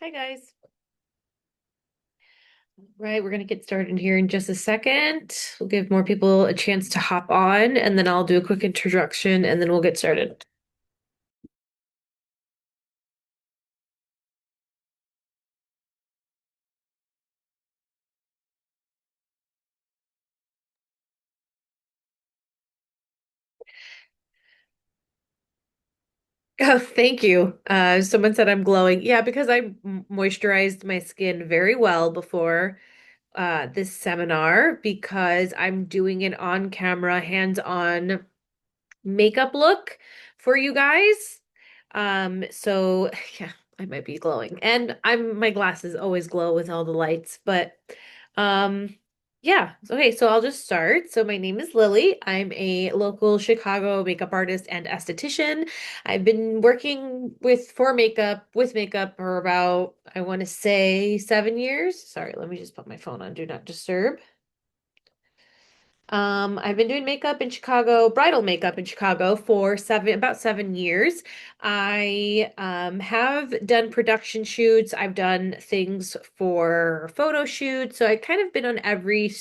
Hi guys. Right, we're gonna get started here in just a second. We'll give more people a chance to hop on, and then I'll do a quick introduction, and then we'll get started. Oh, thank you. Someone said I'm glowing. Yeah, because moisturized my skin very well before this seminar because I'm doing an on-camera, hands-on makeup look for you guys. So yeah, I might be glowing. And my glasses always glow with all the lights, but um yeah. Okay, so I'll just start. So my name is Lily. I'm a local Chicago makeup artist and esthetician. I've been working with makeup for about, I want to say 7 years. Sorry, let me just put my phone on Do Not Disturb. I've been doing makeup in Chicago, bridal makeup in Chicago for about 7 years. I have done production shoots. I've done things for photo shoots. So I've kind of been on every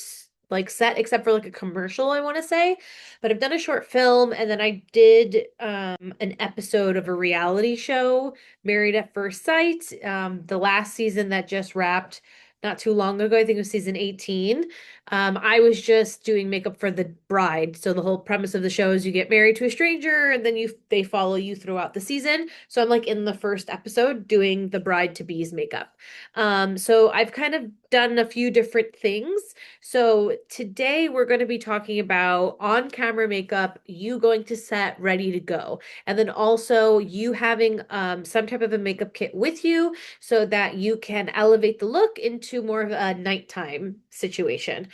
like set except for like a commercial, I want to say. But I've done a short film and then I did an episode of a reality show, Married at First Sight. The last season that just wrapped not too long ago. I think it was season 18. I was just doing makeup for the bride. So the whole premise of the show is you get married to a stranger and then they follow you throughout the season. So I'm like in the first episode doing the bride to be's makeup. So I've kind of done a few different things. So today we're going to be talking about on-camera makeup, you going to set ready to go, and then also you having some type of a makeup kit with you so that you can elevate the look into more of a nighttime situation.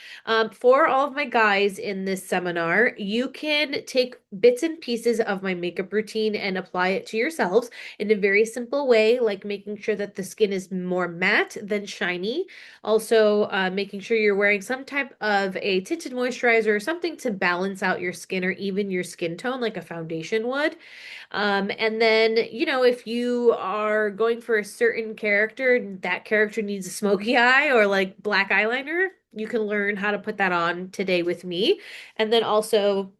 For all of my guys in this seminar, you can take bits and pieces of my makeup routine and apply it to yourselves in a very simple way, like making sure that the skin is more matte than shiny. Also, making sure you're wearing some type of a tinted moisturizer or something to balance out your skin or even your skin tone, like a foundation would. And then, if you are going for a certain character, that character needs a smoky eye or like black eyeliner, you can learn how to put that on today with me. And then also,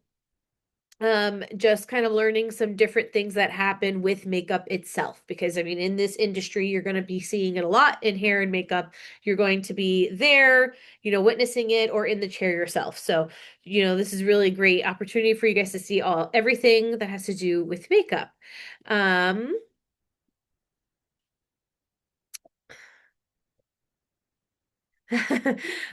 just kind of learning some different things that happen with makeup itself. Because I mean, in this industry, you're going to be seeing it a lot in hair and makeup. You're going to be there, witnessing it or in the chair yourself. So, this is really a great opportunity for you guys to see everything that has to do with makeup. Um,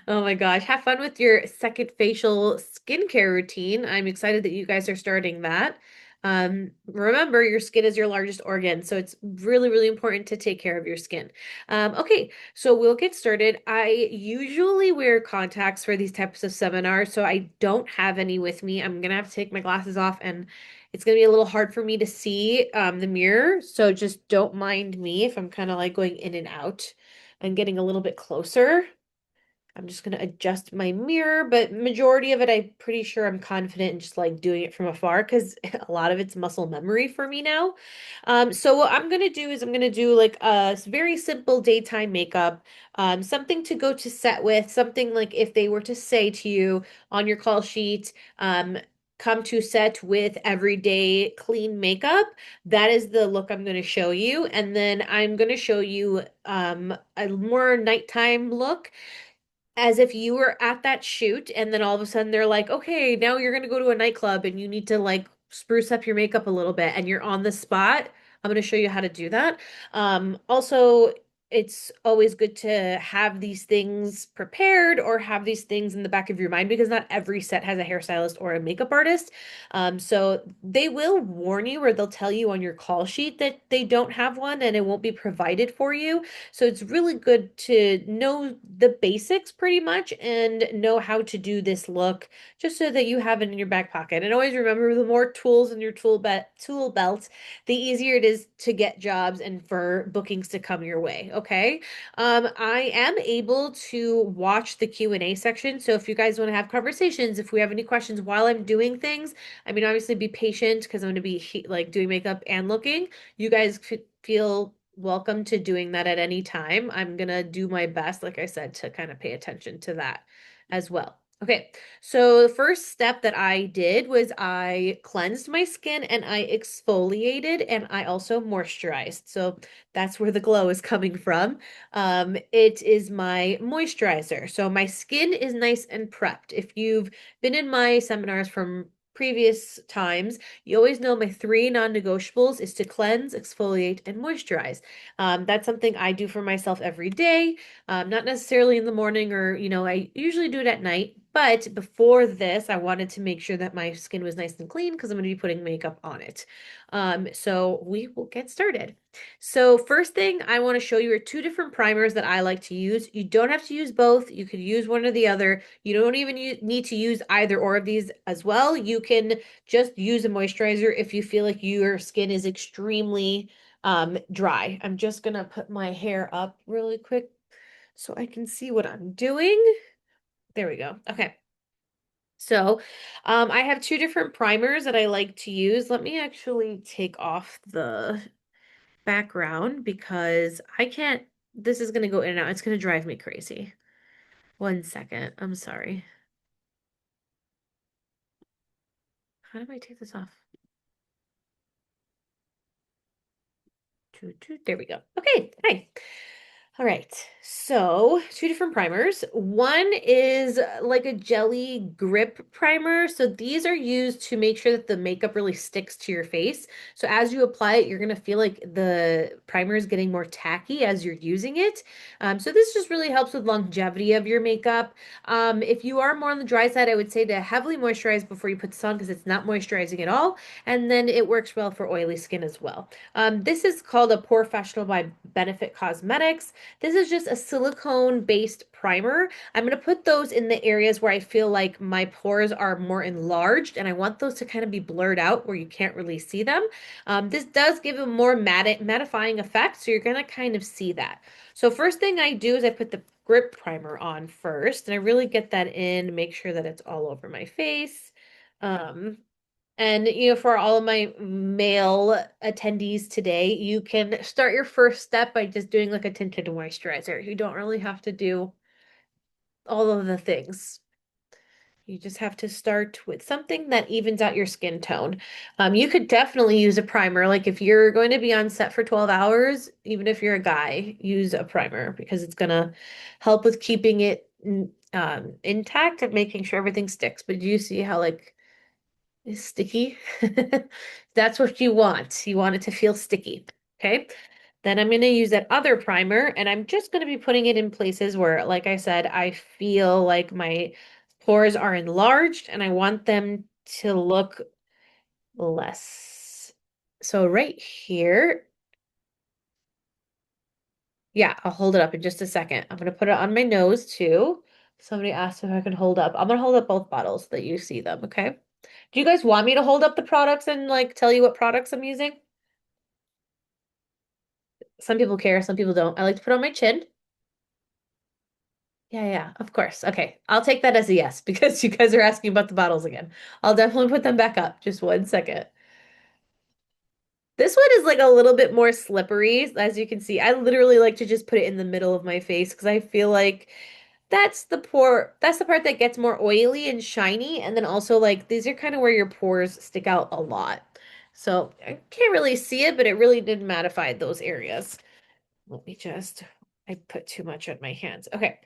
Oh my gosh, have fun with your second facial skincare routine. I'm excited that you guys are starting that. Remember, your skin is your largest organ, so it's really, really important to take care of your skin. Okay, so we'll get started. I usually wear contacts for these types of seminars, so I don't have any with me. I'm gonna have to take my glasses off, and it's gonna be a little hard for me to see the mirror, so just don't mind me if I'm kind of like going in and out and getting a little bit closer. I'm just going to adjust my mirror, but majority of it, I'm pretty sure I'm confident in just like doing it from afar because a lot of it's muscle memory for me now. So what I'm going to do is I'm going to do like a very simple daytime makeup, something to go to set with, something like if they were to say to you on your call sheet, come to set with everyday clean makeup. That is the look I'm going to show you. And then I'm going to show you a more nighttime look as if you were at that shoot and then all of a sudden they're like, okay, now you're gonna go to a nightclub and you need to like spruce up your makeup a little bit and you're on the spot. I'm gonna show you how to do that. Also, it's always good to have these things prepared or have these things in the back of your mind because not every set has a hairstylist or a makeup artist. So they will warn you or they'll tell you on your call sheet that they don't have one and it won't be provided for you. So it's really good to know the basics pretty much and know how to do this look just so that you have it in your back pocket. And always remember the more tools in your tool belt, the easier it is to get jobs and for bookings to come your way, okay? I am able to watch the Q&A section. So if you guys want to have conversations, if we have any questions while I'm doing things, I mean, obviously be patient because I'm going to be like doing makeup and looking. You guys feel welcome to doing that at any time. I'm gonna do my best, like I said, to kind of pay attention to that as well. Okay, so the first step that I did was I cleansed my skin and I exfoliated and I also moisturized. So that's where the glow is coming from. It is my moisturizer. So my skin is nice and prepped. If you've been in my seminars from previous times, you always know my three non-negotiables is to cleanse, exfoliate, and moisturize. That's something I do for myself every day. Not necessarily in the morning or, I usually do it at night. But before this, I wanted to make sure that my skin was nice and clean because I'm going to be putting makeup on it. So we will get started. So first thing I want to show you are two different primers that I like to use. You don't have to use both. You could use one or the other. You don't even need to use either or of these as well. You can just use a moisturizer if you feel like your skin is extremely dry. I'm just gonna put my hair up really quick so I can see what I'm doing. There we go. Okay. So, I have two different primers that I like to use. Let me actually take off the background because I can't, this is going to go in and out. It's going to drive me crazy. One second. I'm sorry. How do I take this off? There we go. Okay. Hi. All right, so two different primers. One is like a jelly grip primer. So these are used to make sure that the makeup really sticks to your face. So as you apply it, you're gonna feel like the primer is getting more tacky as you're using it. So this just really helps with longevity of your makeup. If you are more on the dry side, I would say to heavily moisturize before you put this on because it's not moisturizing at all. And then it works well for oily skin as well. This is called a Professional by Benefit Cosmetics. This is just a silicone-based primer. I'm going to put those in the areas where I feel like my pores are more enlarged and I want those to kind of be blurred out where you can't really see them. This does give a more mattifying effect, so you're going to kind of see that. So first thing I do is I put the grip primer on first, and I really get that in, make sure that it's all over my face. Um, and for all of my male attendees today, you can start your first step by just doing like a tinted moisturizer. You don't really have to do all of the things. You just have to start with something that evens out your skin tone. You could definitely use a primer. Like if you're going to be on set for 12 hours, even if you're a guy, use a primer because it's gonna help with keeping it intact and making sure everything sticks. But do you see how like is sticky. That's what you want. You want it to feel sticky. Okay. Then I'm going to use that other primer and I'm just going to be putting it in places where, like I said, I feel like my pores are enlarged and I want them to look less. So right here, yeah, I'll hold it up in just a second. I'm going to put it on my nose too. Somebody asked if I can hold up. I'm going to hold up both bottles so that you see them. Okay. Do you guys want me to hold up the products and like tell you what products I'm using? Some people care, some people don't. I like to put on my chin. Yeah, yeah, of course. Okay. I'll take that as a yes because you guys are asking about the bottles again. I'll definitely put them back up. Just one second. This one is like a little bit more slippery, as you can see. I literally like to just put it in the middle of my face because I feel like that's the part that gets more oily and shiny. And then also like these are kind of where your pores stick out a lot. So I can't really see it, but it really did mattify those areas. Let me just, I put too much on my hands. Okay.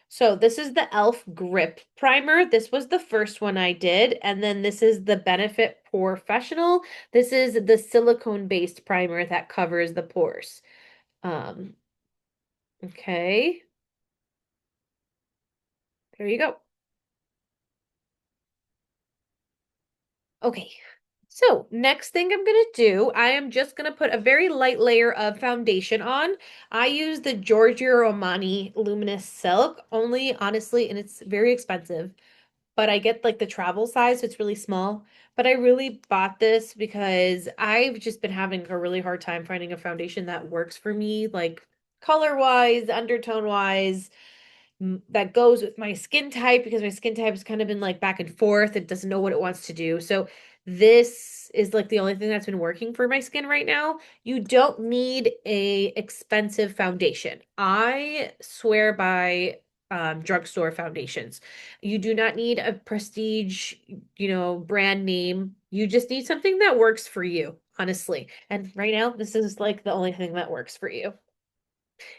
So this is the e.l.f. Grip Primer. This was the first one I did. And then this is the Benefit Professional. This is the silicone-based primer that covers the pores. Um, okay. There you go. Okay. So next thing I'm going to do, I am just going to put a very light layer of foundation on. I use the Giorgio Armani Luminous Silk only, honestly, and it's very expensive. But I get like the travel size, so it's really small. But I really bought this because I've just been having a really hard time finding a foundation that works for me, like color-wise, undertone-wise, that goes with my skin type because my skin type has kind of been like back and forth. It doesn't know what it wants to do. So This is like the only thing that's been working for my skin right now. You don't need a expensive foundation. I swear by drugstore foundations. You do not need a prestige, brand name. You just need something that works for you, honestly. And right now, this is like the only thing that works for you.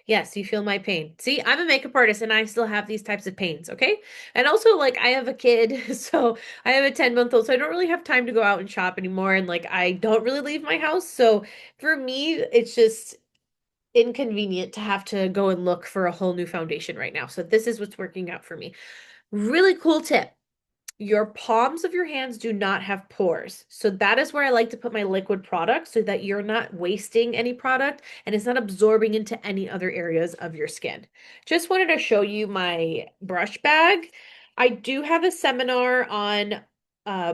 Yes, you feel my pain. See, I'm a makeup artist and I still have these types of pains, okay? And also, like, I have a kid, so I have a 10-month-old, so I don't really have time to go out and shop anymore. And, like, I don't really leave my house. So for me, it's just inconvenient to have to go and look for a whole new foundation right now. So this is what's working out for me. Really cool tip. Your palms of your hands do not have pores. So that is where I like to put my liquid product so that you're not wasting any product and it's not absorbing into any other areas of your skin. Just wanted to show you my brush bag. I do have a seminar on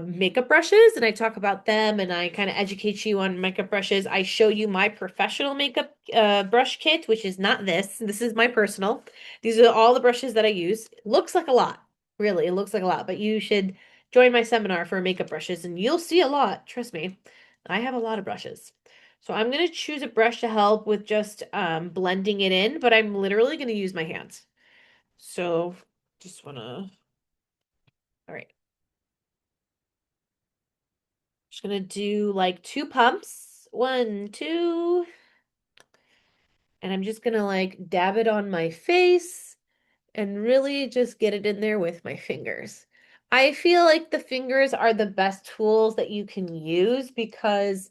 makeup brushes and I talk about them and I kind of educate you on makeup brushes. I show you my professional makeup brush kit, which is not this. This is my personal. These are all the brushes that I use. It looks like a lot. Really, it looks like a lot, but you should join my seminar for makeup brushes and you'll see a lot. Trust me, I have a lot of brushes. So I'm going to choose a brush to help with just blending it in, but I'm literally going to use my hands. So just want to, all right, just going to do like two pumps. One, two, and I'm just going to like dab it on my face and really just get it in there with my fingers. I feel like the fingers are the best tools that you can use because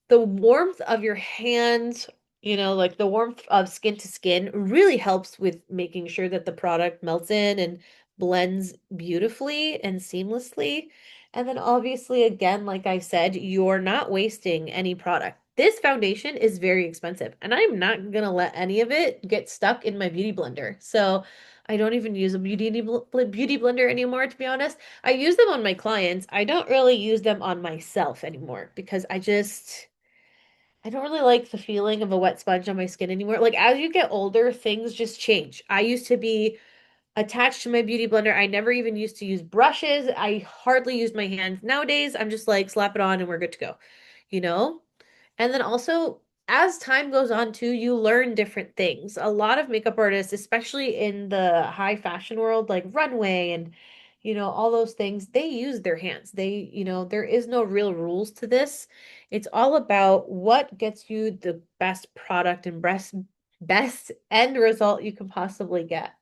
the warmth of your hands, like the warmth of skin to skin really helps with making sure that the product melts in and blends beautifully and seamlessly. And then obviously, again, like I said, you're not wasting any product. This foundation is very expensive, and I'm not gonna let any of it get stuck in my beauty blender. So I don't even use a beauty blender anymore, to be honest. I use them on my clients. I don't really use them on myself anymore because I don't really like the feeling of a wet sponge on my skin anymore. Like as you get older, things just change. I used to be attached to my beauty blender. I never even used to use brushes. I hardly use my hands. Nowadays, I'm just like slap it on and we're good to go. You know? And then also, as time goes on too, you learn different things. A lot of makeup artists, especially in the high fashion world, like runway and, all those things, they use their hands. There is no real rules to this. It's all about what gets you the best product and best end result you can possibly get.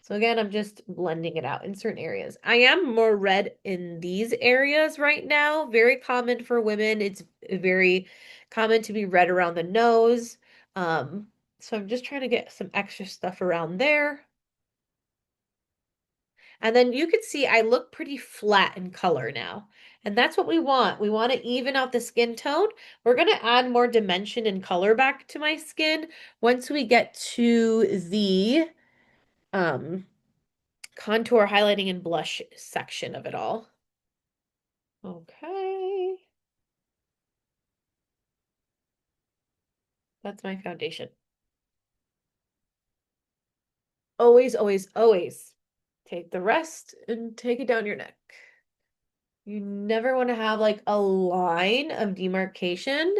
So again, I'm just blending it out in certain areas. I am more red in these areas right now. Very common for women. It's very common to be red around the nose. Um, so I'm just trying to get some extra stuff around there. And then you can see I look pretty flat in color now. And that's what we want. We want to even out the skin tone. We're going to add more dimension and color back to my skin once we get to the um contour, highlighting, and blush section of it all. Okay. That's my foundation. Always, always, always take the rest and take it down your neck. You never want to have like a line of demarcation.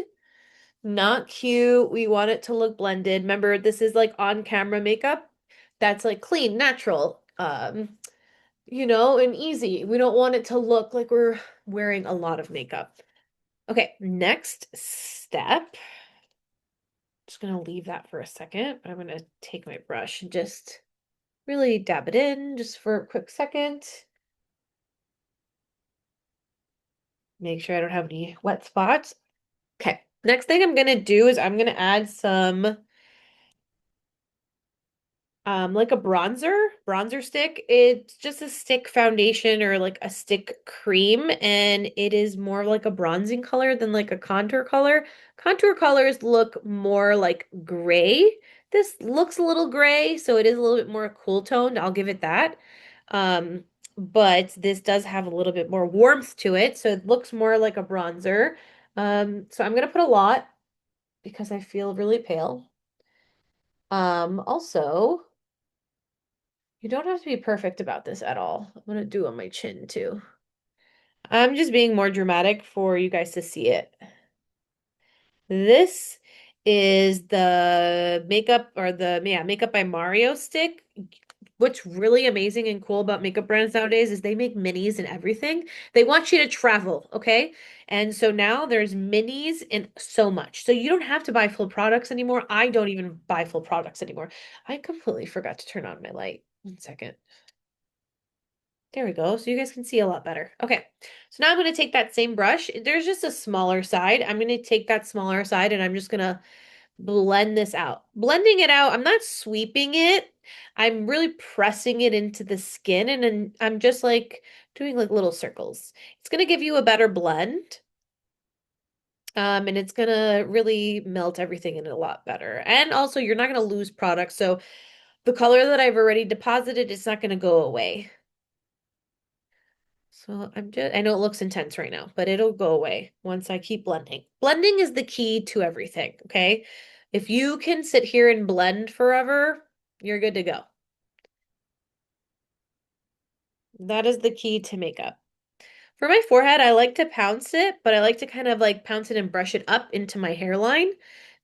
Not cute. We want it to look blended. Remember, this is like on camera makeup. That's like clean, natural, and easy. We don't want it to look like we're wearing a lot of makeup. Okay, next step. Just gonna leave that for a second, but I'm gonna take my brush and just really dab it in just for a quick second. Make sure I don't have any wet spots. Okay, next thing I'm gonna do is I'm gonna add some like a bronzer stick. It's just a stick foundation or like a stick cream, and it is more like a bronzing color than like a contour color. Contour colors look more like gray. This looks a little gray, so it is a little bit more cool toned. I'll give it that. But this does have a little bit more warmth to it, so it looks more like a bronzer. So I'm gonna put a lot because I feel really pale. Also, you don't have to be perfect about this at all. I'm gonna do on my chin too. I'm just being more dramatic for you guys to see it. This is the makeup or the yeah, makeup by Mario stick. What's really amazing and cool about makeup brands nowadays is they make minis and everything. They want you to travel, okay? And so now there's minis and so much. So you don't have to buy full products anymore. I don't even buy full products anymore. I completely forgot to turn on my light. One second. There we go. So you guys can see a lot better. Okay. So now I'm going to take that same brush. There's just a smaller side. I'm going to take that smaller side and I'm just going to blend this out. Blending it out, I'm not sweeping it. I'm really pressing it into the skin and then I'm just like doing like little circles. It's going to give you a better blend. And it's going to really melt everything in a lot better. And also you're not going to lose product. So the color that I've already deposited, it's not going to go away. So I know it looks intense right now, but it'll go away once I keep blending. Blending is the key to everything, okay? If you can sit here and blend forever, you're good to go. That is the key to makeup. For my forehead, I like to pounce it, but I like to kind of like pounce it and brush it up into my hairline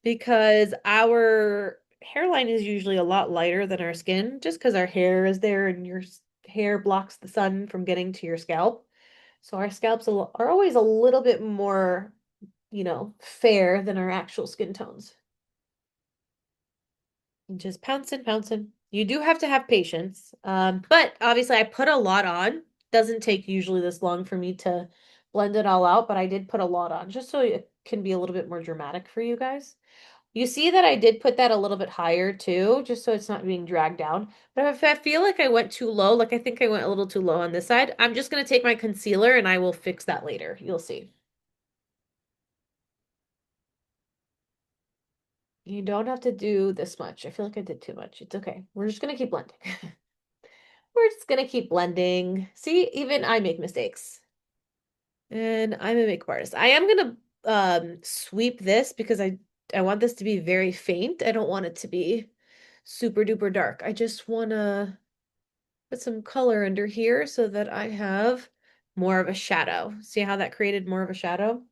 because our hairline is usually a lot lighter than our skin just because our hair is there and your hair blocks the sun from getting to your scalp. So our scalps are always a little bit more, fair than our actual skin tones. Just pouncing, pouncing. You do have to have patience. But obviously I put a lot on. Doesn't take usually this long for me to blend it all out, but I did put a lot on just so it can be a little bit more dramatic for you guys. You see that I did put that a little bit higher too, just so it's not being dragged down. But if I feel like I went too low, like I think I went a little too low on this side, I'm just going to take my concealer and I will fix that later. You'll see. You don't have to do this much. I feel like I did too much. It's okay. We're just gonna keep blending. We're just gonna keep blending. See, even I make mistakes. And I'm a makeup artist. I am gonna sweep this because I want this to be very faint. I don't want it to be super duper dark. I just wanna put some color under here so that I have more of a shadow. See how that created more of a shadow?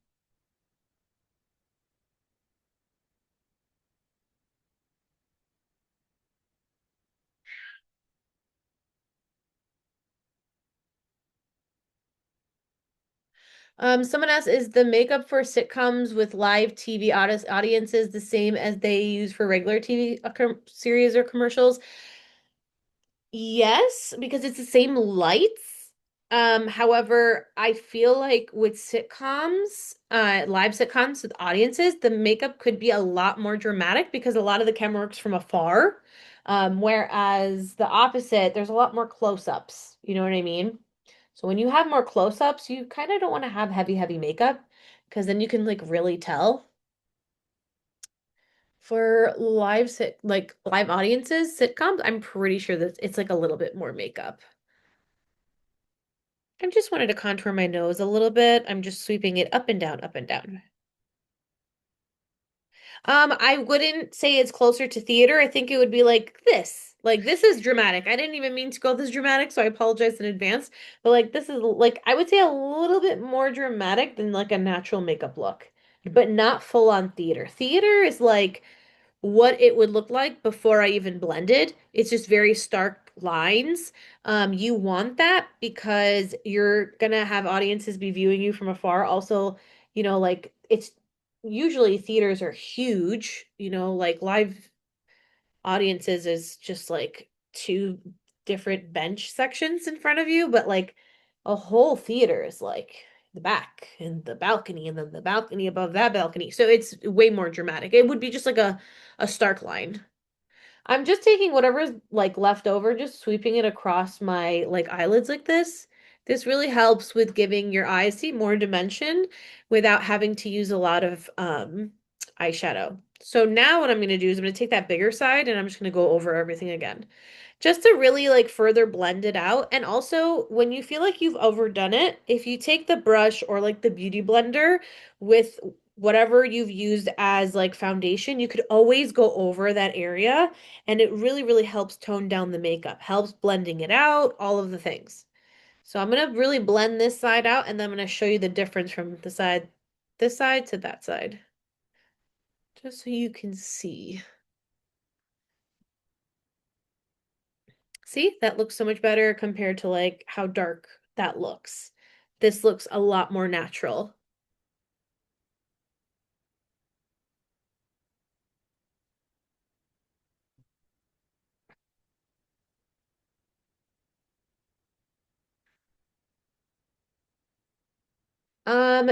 Someone asked, is the makeup for sitcoms with live TV audiences the same as they use for regular TV series or commercials? Yes, because it's the same lights. However, I feel like with sitcoms, live sitcoms with audiences, the makeup could be a lot more dramatic because a lot of the camera works from afar. Whereas the opposite, there's a lot more close-ups. You know what I mean? So when you have more close-ups, you kind of don't want to have heavy, heavy makeup because then you can like really tell. For like live audiences, sitcoms, I'm pretty sure that it's like a little bit more makeup. I just wanted to contour my nose a little bit. I'm just sweeping it up and down, up and down. I wouldn't say it's closer to theater. I think it would be like this. Like this is dramatic. I didn't even mean to go this dramatic, so I apologize in advance. But like this is like I would say a little bit more dramatic than like a natural makeup look, but not full on theater. Theater is like what it would look like before I even blended. It's just very stark lines. You want that because you're gonna have audiences be viewing you from afar. Also, like it's usually theaters are huge, like live audiences is just like two different bench sections in front of you, but like a whole theater is like the back and the balcony and then the balcony above that balcony. So it's way more dramatic. It would be just like a stark line. I'm just taking whatever's like left over, just sweeping it across my like eyelids like this. This really helps with giving your eyes see more dimension without having to use a lot of eyeshadow. So now what I'm going to do is I'm going to take that bigger side and I'm just going to go over everything again. Just to really like further blend it out. And also when you feel like you've overdone it, if you take the brush or like the beauty blender with whatever you've used as like foundation, you could always go over that area and it really, really helps tone down the makeup, helps blending it out, all of the things. So I'm gonna really blend this side out and then I'm gonna show you the difference from this side to that side, just so you can see. See, that looks so much better compared to like how dark that looks. This looks a lot more natural. Um,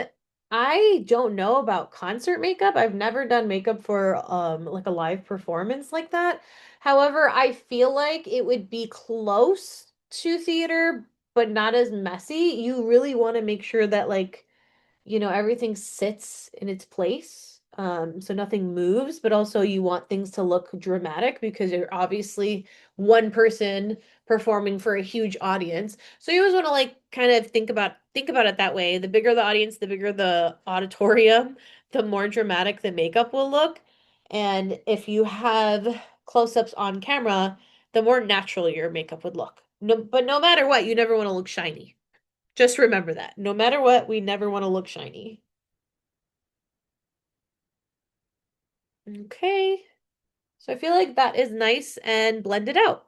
I don't know about concert makeup. I've never done makeup for like a live performance like that. However, I feel like it would be close to theater, but not as messy. You really want to make sure that like everything sits in its place. So nothing moves, but also you want things to look dramatic because you're obviously one person performing for a huge audience. So you always want to like kind of think about it that way. The bigger the audience, the bigger the auditorium, the more dramatic the makeup will look. And if you have close-ups on camera, the more natural your makeup would look. No, but no matter what, you never want to look shiny. Just remember that. No matter what, we never want to look shiny. Okay. So I feel like that is nice and blended out.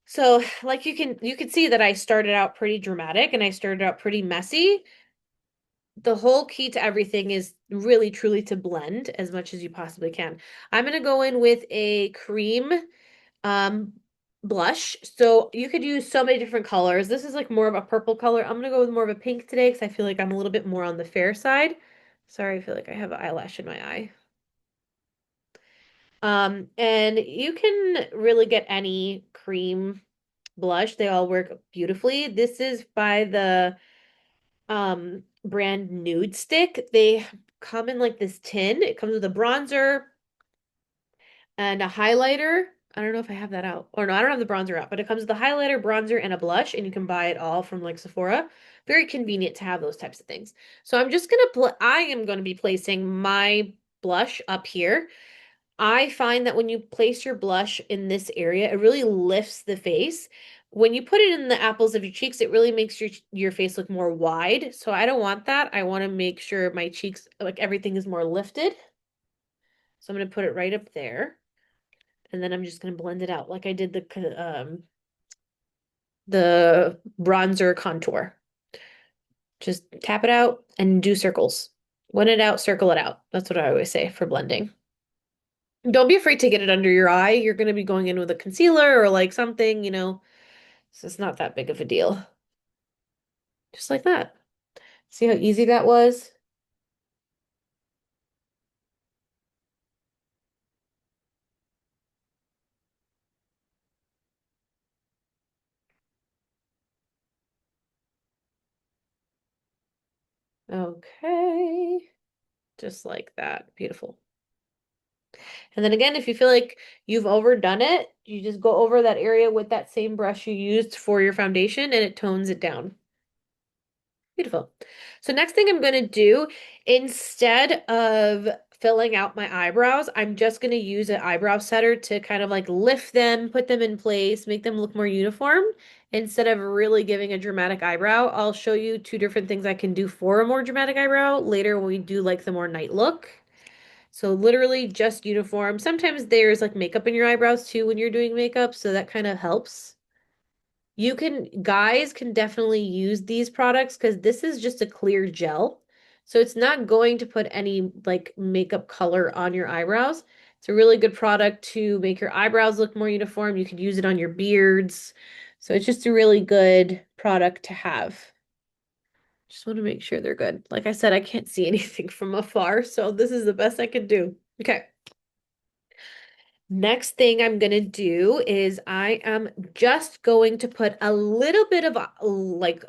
So, like you can see that I started out pretty dramatic and I started out pretty messy. The whole key to everything is really truly to blend as much as you possibly can. I'm gonna go in with a cream um blush. So you could use so many different colors. This is like more of a purple color. I'm gonna go with more of a pink today because I feel like I'm a little bit more on the fair side. Sorry, I feel like I have an eyelash in my eye. And you can really get any cream blush. They all work beautifully. This is by the brand Nude Stick. They come in like this tin. It comes with a bronzer and a highlighter. I don't know if I have that out. Or no, I don't have the bronzer out, but it comes with a highlighter, bronzer, and a blush, and you can buy it all from like Sephora. Very convenient to have those types of things. So I am gonna be placing my blush up here. I find that when you place your blush in this area, it really lifts the face. When you put it in the apples of your cheeks, it really makes your face look more wide. So I don't want that. I want to make sure my cheeks, like everything is more lifted. So I'm going to put it right up there. And then I'm just going to blend it out like I did the bronzer contour. Just tap it out and do circles. Blend it out, circle it out. That's what I always say for blending. Don't be afraid to get it under your eye. You're going to be going in with a concealer or like something. So it's not that big of a deal. Just like that. See how easy that was? Okay. Just like that. Beautiful. And then again, if you feel like you've overdone it, you just go over that area with that same brush you used for your foundation and it tones it down. Beautiful. So next thing I'm going to do, instead of filling out my eyebrows, I'm just going to use an eyebrow setter to kind of like lift them, put them in place, make them look more uniform. Instead of really giving a dramatic eyebrow, I'll show you two different things I can do for a more dramatic eyebrow later when we do like the more night look. So literally just uniform. Sometimes there's like makeup in your eyebrows too when you're doing makeup, so that kind of helps. Guys can definitely use these products because this is just a clear gel. So it's not going to put any like makeup color on your eyebrows. It's a really good product to make your eyebrows look more uniform. You could use it on your beards. So it's just a really good product to have. Just want to make sure they're good. Like I said, I can't see anything from afar, so this is the best I could do. Okay. Next thing I'm gonna do is I am just going to put a little bit of like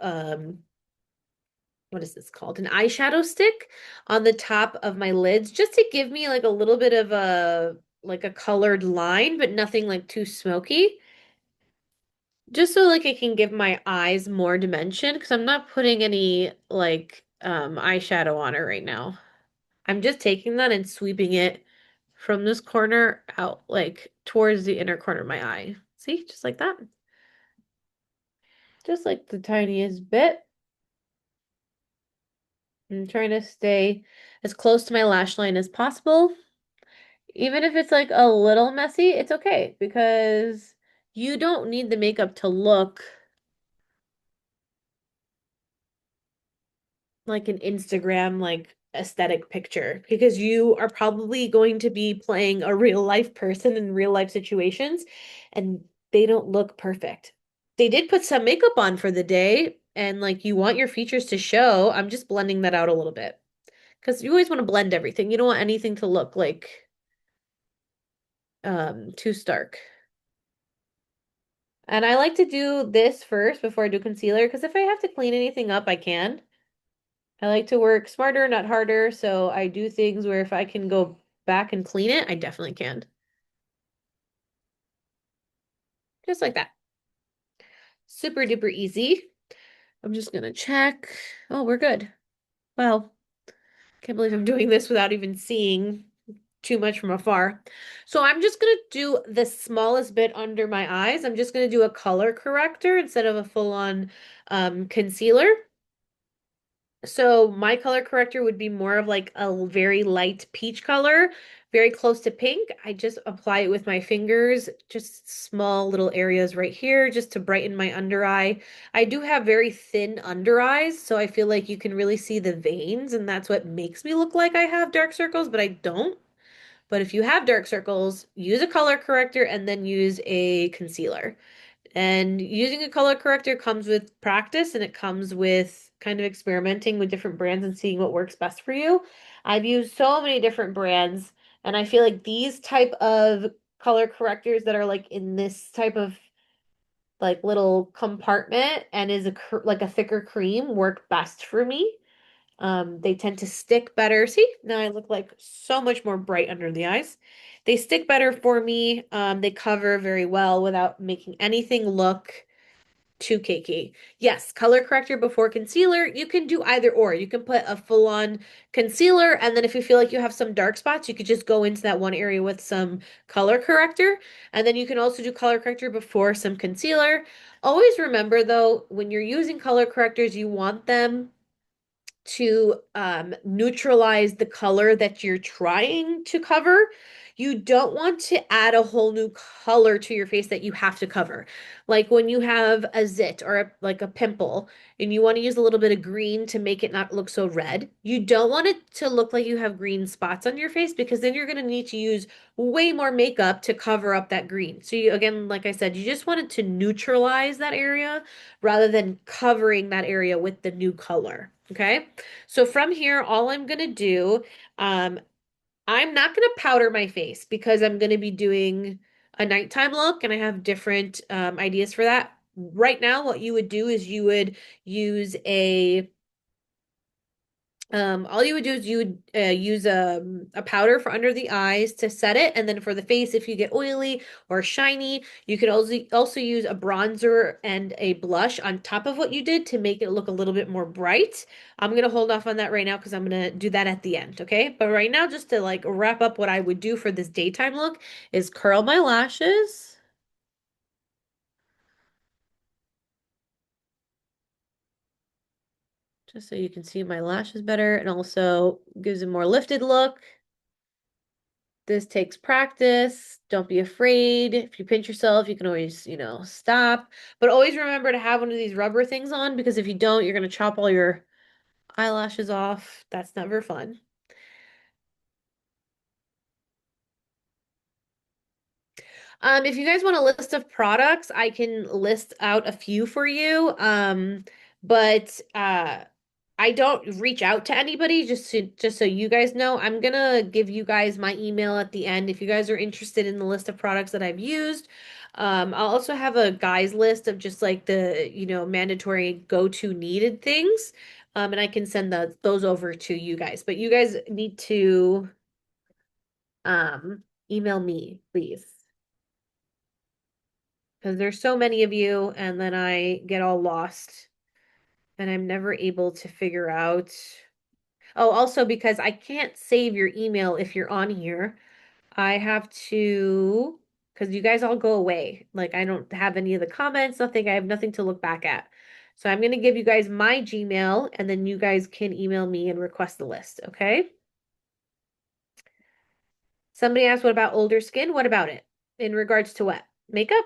what is this called? An eyeshadow stick on the top of my lids just to give me like a little bit of a colored line, but nothing like too smoky. Just so like it can give my eyes more dimension because I'm not putting any like eyeshadow on it right now. I'm just taking that and sweeping it from this corner out like towards the inner corner of my eye. See, just like that. just like the tiniest bit. I'm trying to stay as close to my lash line as possible. Even if it's like a little messy, it's okay because you don't need the makeup to look like an Instagram like aesthetic picture because you are probably going to be playing a real life person in real life situations and they don't look perfect. They did put some makeup on for the day and like you want your features to show. I'm just blending that out a little bit because you always want to blend everything. You don't want anything to look like too stark. And I like to do this first before I do concealer because if I have to clean anything up, I can. I like to work smarter, not harder, so I do things where if I can go back and clean it, I definitely can. Just like that. Super duper easy. I'm just gonna check. Oh, we're good. Wow. Can't believe I'm doing this without even seeing too much from afar. So I'm just gonna do the smallest bit under my eyes. I'm just gonna do a color corrector instead of a full-on concealer. So my color corrector would be more of like a very light peach color, very close to pink. I just apply it with my fingers, just small little areas right here, just to brighten my under eye. I do have very thin under eyes, so I feel like you can really see the veins, and that's what makes me look like I have dark circles, but I don't. But if you have dark circles, use a color corrector and then use a concealer. And using a color corrector comes with practice and it comes with kind of experimenting with different brands and seeing what works best for you. I've used so many different brands, and I feel like these type of color correctors that are like in this type of like little compartment and is like a thicker cream work best for me. They tend to stick better. See, now I look like so much more bright under the eyes. They stick better for me. They cover very well without making anything look too cakey. Yes, color corrector before concealer. You can do either or. You can put a full-on concealer, and then if you feel like you have some dark spots, you could just go into that one area with some color corrector. And then you can also do color corrector before some concealer. Always remember though, when you're using color correctors, you want them to neutralize the color that you're trying to cover. You don't want to add a whole new color to your face that you have to cover. Like when you have a zit or like a pimple and you want to use a little bit of green to make it not look so red, you don't want it to look like you have green spots on your face because then you're going to need to use way more makeup to cover up that green. So you, again, like I said, you just want it to neutralize that area rather than covering that area with the new color. Okay. So from here, all I'm going to do, um, I'm not going to powder my face because I'm going to be doing a nighttime look and I have different ideas for that. Right now, what you would do is you would use all you would do is you would use a powder for under the eyes to set it, and then for the face, if you get oily or shiny, you could also use a bronzer and a blush on top of what you did to make it look a little bit more bright. I'm gonna hold off on that right now because I'm gonna do that at the end, okay? But right now, just to like wrap up what I would do for this daytime look is curl my lashes. Just so you can see my lashes better and also gives a more lifted look. This takes practice. Don't be afraid. If you pinch yourself, you can always, stop. But always remember to have one of these rubber things on because if you don't, you're going to chop all your eyelashes off. That's never fun. If you guys want a list of products, I can list out a few for you. But I don't reach out to anybody just so you guys know. I'm gonna give you guys my email at the end if you guys are interested in the list of products that I've used. I'll also have a guys list of just like the, mandatory go-to needed things. And I can send those over to you guys. But you guys need to email me, please. Because there's so many of you, and then I get all lost and I'm never able to figure out. Oh, also because I can't save your email if you're on here. I have to, because you guys all go away. Like I don't have any of the comments, nothing. I have nothing to look back at. So I'm going to give you guys my Gmail and then you guys can email me and request the list, okay? Somebody asked, what about older skin? What about it? In regards to what? Makeup?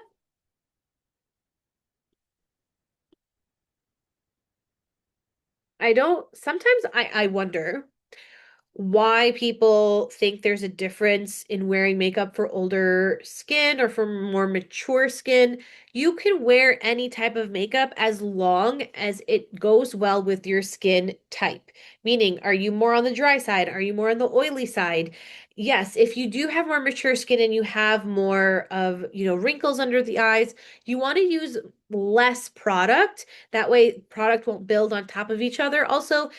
I don't, sometimes I wonder why people think there's a difference in wearing makeup for older skin or for more mature skin. You can wear any type of makeup as long as it goes well with your skin type. Meaning, are you more on the dry side? Are you more on the oily side? Yes, if you do have more mature skin and you have more of, wrinkles under the eyes, you want to use less product. That way, product won't build on top of each other. Also,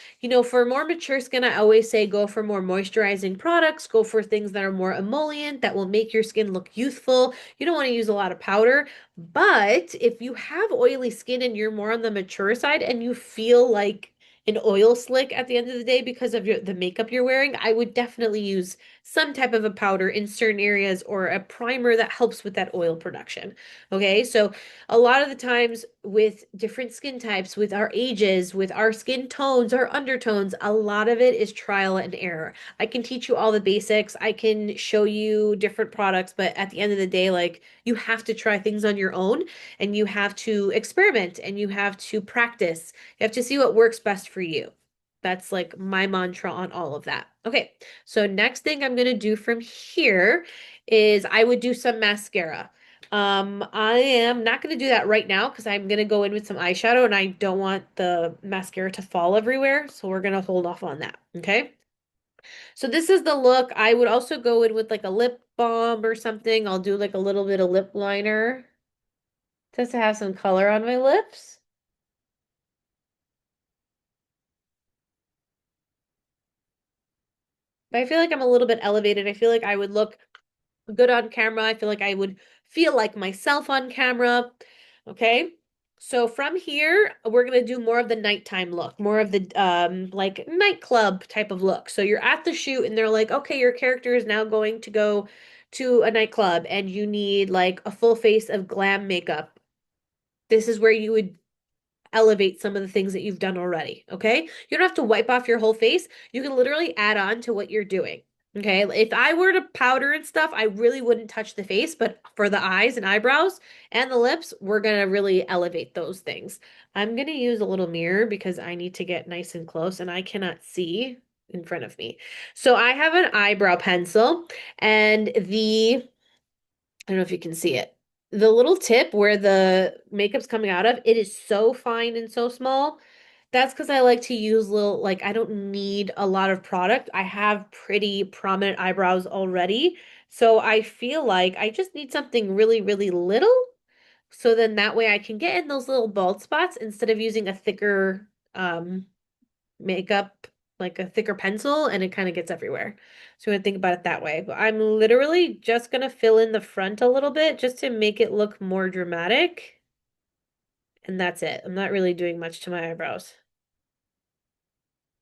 for more mature skin, I always say go for more moisturizing products, go for things that are more emollient that will make your skin look youthful. You don't want to use a lot of powder, but if you have oily skin and you're more on the mature side and you feel like an oil slick at the end of the day because of the makeup you're wearing, I would definitely use some type of a powder in certain areas or a primer that helps with that oil production. Okay, so a lot of the times with different skin types, with our ages, with our skin tones, our undertones, a lot of it is trial and error. I can teach you all the basics. I can show you different products, but at the end of the day, like you have to try things on your own and you have to experiment and you have to practice. You have to see what works best for you. That's like my mantra on all of that. Okay, so next thing I'm going to do from here is I would do some mascara. I am not going to do that right now because I'm going to go in with some eyeshadow and I don't want the mascara to fall everywhere. So we're going to hold off on that. Okay. So this is the look. I would also go in with like a lip balm or something. I'll do like a little bit of lip liner just to have some color on my lips. But I feel like I'm a little bit elevated. I feel like I would look good on camera. I feel like I would feel like myself on camera. Okay. So from here, we're gonna do more of the nighttime look, more of the like nightclub type of look. So you're at the shoot and they're like, okay, your character is now going to go to a nightclub and you need like a full face of glam makeup. This is where you would elevate some of the things that you've done already. Okay. You don't have to wipe off your whole face. You can literally add on to what you're doing. Okay. If I were to powder and stuff, I really wouldn't touch the face, but for the eyes and eyebrows and the lips, we're going to really elevate those things. I'm going to use a little mirror because I need to get nice and close and I cannot see in front of me. So I have an eyebrow pencil and I don't know if you can see it. The little tip where the makeup's coming out of, it is so fine and so small. That's because I like to use little, like, I don't need a lot of product. I have pretty prominent eyebrows already. So I feel like I just need something really, really little. So then that way I can get in those little bald spots instead of using a thicker makeup, like a thicker pencil, and it kind of gets everywhere. So I'm gonna think about it that way. But I'm literally just gonna fill in the front a little bit just to make it look more dramatic. And that's it. I'm not really doing much to my eyebrows.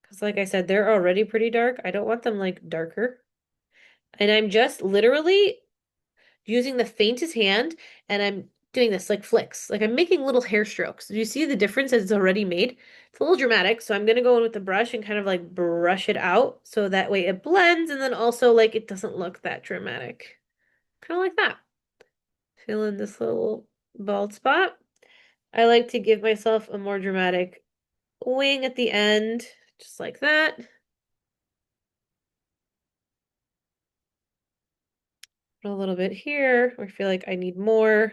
Because like I said, they're already pretty dark. I don't want them like darker. And I'm just literally using the faintest hand and I'm doing this like flicks. Like I'm making little hair strokes. Do you see the difference that it's already made? It's a little dramatic, so I'm gonna go in with the brush and kind of like brush it out so that way it blends and then also like it doesn't look that dramatic. Kind of like that. Fill in this little bald spot. I like to give myself a more dramatic wing at the end, just like that. A little bit here. I feel like I need more.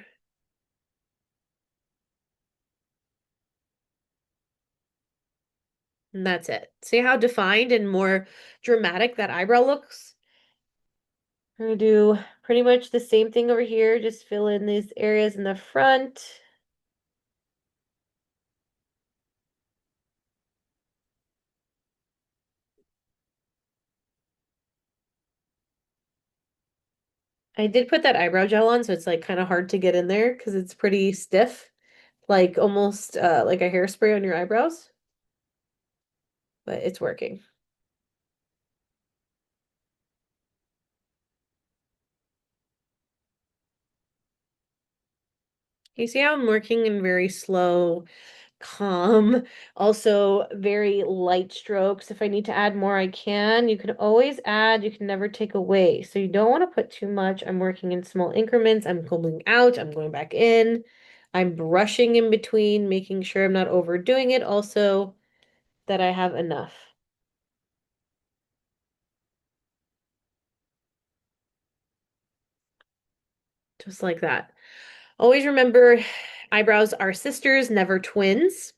And that's it. See how defined and more dramatic that eyebrow looks? We're gonna do pretty much the same thing over here, just fill in these areas in the front. I did put that eyebrow gel on, so it's like kind of hard to get in there because it's pretty stiff, like almost like a hairspray on your eyebrows, but it's working. You see how I'm working in very slow, calm. Also, very light strokes. If I need to add more, I can. You can always add, you can never take away. So you don't want to put too much. I'm working in small increments. I'm going out, I'm going back in. I'm brushing in between, making sure I'm not overdoing it. Also, that I have enough. Just like that. Always remember, eyebrows are sisters, never twins.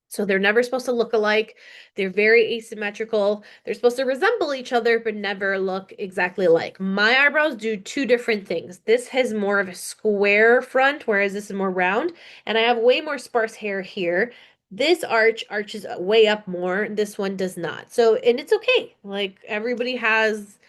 So they're never supposed to look alike. They're very asymmetrical. They're supposed to resemble each other, but never look exactly alike. My eyebrows do two different things. This has more of a square front, whereas this is more round. And I have way more sparse hair here. This arches way up more. This one does not. So, and it's okay. Like everybody has,